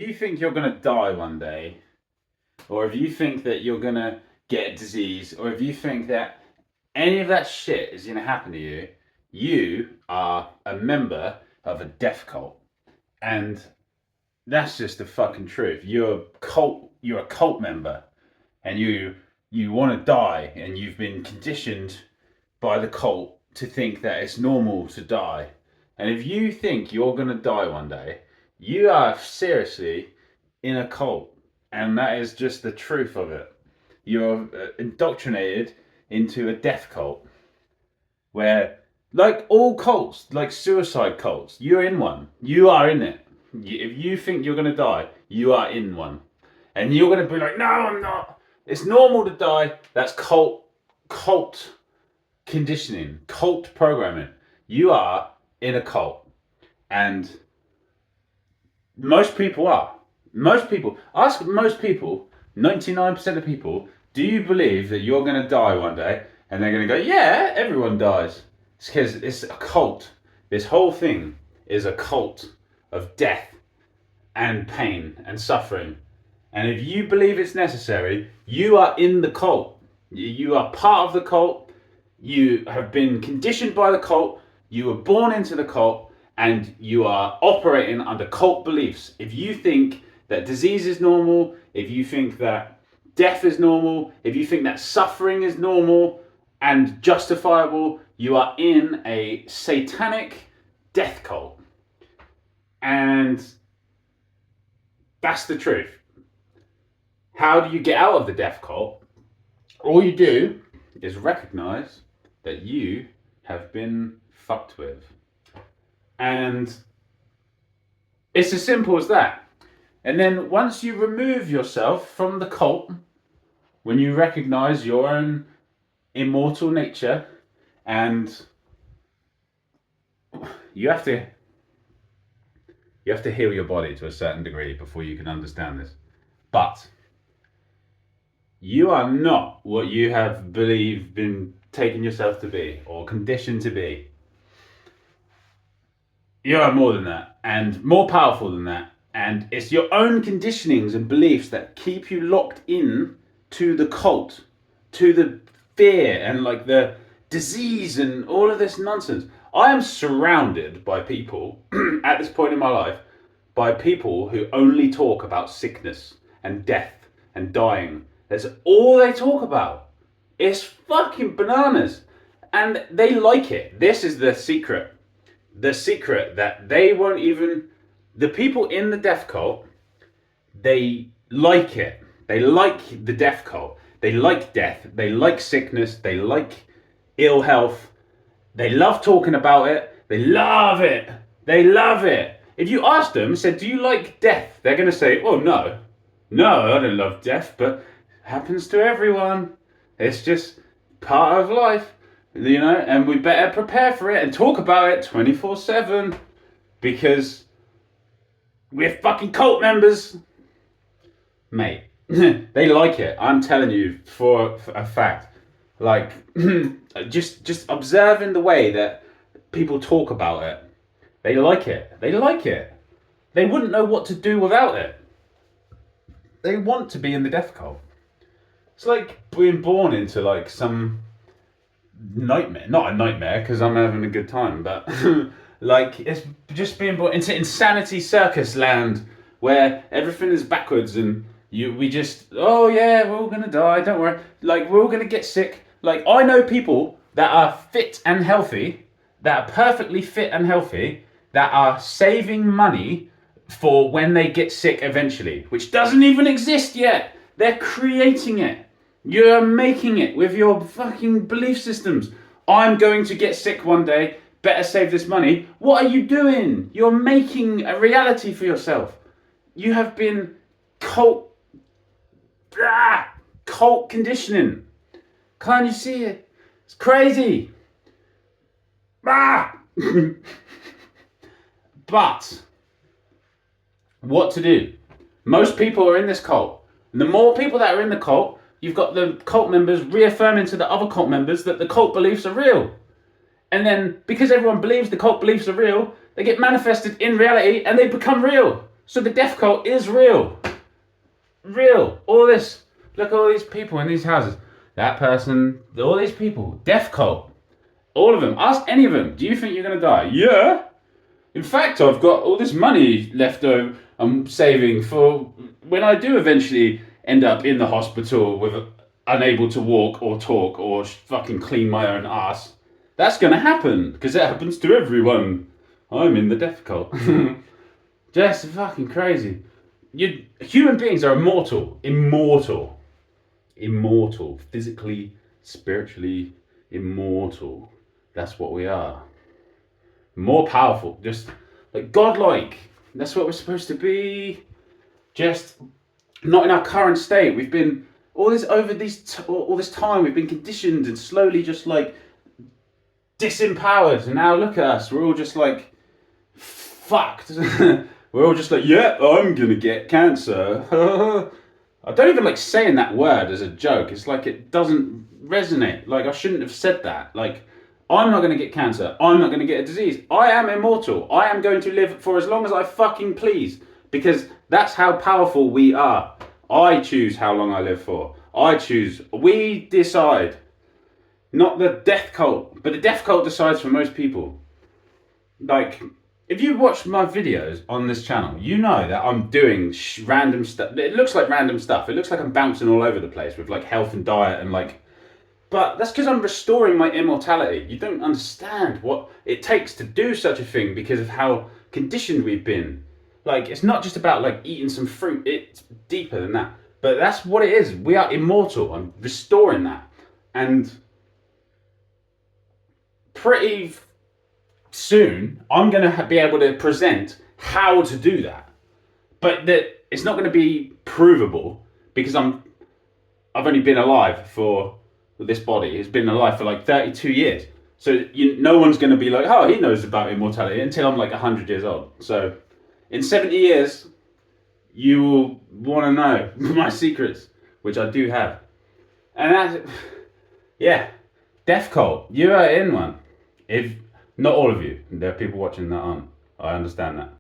you think you're going to die one day, or if you think that you're going to get a disease, or if you think that any of that shit is going to happen to you, you are a member of a death cult. And that's just the fucking truth. You're a cult member, and you want to die, and you've been conditioned by the cult to think that it's normal to die. And if you think you're going to die one day, you are seriously in a cult. And that is just the truth of it. You're indoctrinated into a death cult where, like all cults, like suicide cults, you're in one. You are in it. If you think you're going to die, you are in one. And you're going to be like, no, I'm not. It's normal to die. That's cult conditioning, cult programming. You are in a cult. And most people are. Most people, ask most people, 99% of people, do you believe that you're going to die one day? And they're going to go, yeah, everyone dies. It's because it's a cult. This whole thing is a cult of death and pain and suffering. And if you believe it's necessary, you are in the cult. You are part of the cult. You have been conditioned by the cult. You were born into the cult, and you are operating under cult beliefs. If you think that disease is normal, if you think that death is normal, if you think that suffering is normal and justifiable, you are in a satanic death cult. And that's the truth. How do you get out of the death cult? All you do is recognize that you have been fucked with. And it's as simple as that. And then once you remove yourself from the cult, when you recognize your own immortal nature, and you have to heal your body to a certain degree before you can understand this. But you are not what you have been taking yourself to be or conditioned to be. You are more than that, and more powerful than that. And it's your own conditionings and beliefs that keep you locked in to the cult, to the fear and like the disease and all of this nonsense. I am surrounded by people at this point in my life, by people who only talk about sickness and death and dying. That's all they talk about. It's fucking bananas. And they like it. This is the secret. The secret that they won't even... The people in the death cult, they like it. They like the death cult. They like death. They like sickness. They like ill health. They love talking about it. They love it. They love it. If you ask them, said, do you like death? They're going to say, oh, no. No, I don't love death, but happens to everyone. It's just part of life, you know, and we better prepare for it and talk about it 24/7 because we're fucking cult members. Mate, they like it. I'm telling you for a fact. Like, just observing the way that people talk about it. They like it. They like it. They wouldn't know what to do without it. They want to be in the death cult. It's like being born into like some nightmare. Not a nightmare because I'm having a good time, but like it's just being born into insanity circus land where everything is backwards and we just, oh yeah, we're all gonna die, don't worry. Like we're all gonna get sick. Like I know people that are fit and healthy, that are perfectly fit and healthy, that are saving money for when they get sick eventually, which doesn't even exist yet. They're creating it. You're making it with your fucking belief systems. I'm going to get sick one day, better save this money. What are you doing? You're making a reality for yourself. You have been cult conditioning. Can't you see it? It's crazy. But what to do? Most people are in this cult. And the more people that are in the cult, you've got the cult members reaffirming to the other cult members that the cult beliefs are real. And then, because everyone believes the cult beliefs are real, they get manifested in reality and they become real. So the death cult is real. Real. All this. Look at all these people in these houses. That person, all these people. Death cult. All of them. Ask any of them. Do you think you're going to die? Yeah. In fact, I've got all this money left over I'm saving for when I do eventually end up in the hospital with unable to walk or talk or fucking clean my own ass. That's going to happen because it happens to everyone. I'm in the death cult. Just fucking crazy. Human beings are immortal. Immortal. Immortal. Physically, spiritually, immortal. That's what we are. More powerful. Just like godlike. That's what we're supposed to be. Just not in our current state. We've been all this all this time. We've been conditioned and slowly just like disempowered. And now look at us. We're all just like fucked. We're all just like, yeah, I'm gonna get cancer. I don't even like saying that word as a joke. It's like it doesn't resonate. Like I shouldn't have said that. Like I'm not gonna get cancer. I'm not gonna get a disease. I am immortal. I am going to live for as long as I fucking please. Because that's how powerful we are. I choose how long I live for. I choose. We decide. Not the death cult. But the death cult decides for most people. Like, if you watch my videos on this channel, you know that I'm doing random stuff. It looks like random stuff. It looks like I'm bouncing all over the place with like health and diet and like... But that's because I'm restoring my immortality. You don't understand what it takes to do such a thing because of how conditioned we've been. Like, it's not just about like eating some fruit. It's deeper than that. But that's what it is. We are immortal. I'm restoring that. And pretty soon, I'm going to be able to present how to do that. But that it's not going to be provable because I've only been alive for this body. It's been alive for like 32 years. So no one's going to be like, oh, he knows about immortality until I'm like 100 years old. So in 70 years, you will want to know my secrets, which I do have. And that's, yeah, death cult. You are in one. If not all of you, there are people watching that aren't. I understand that.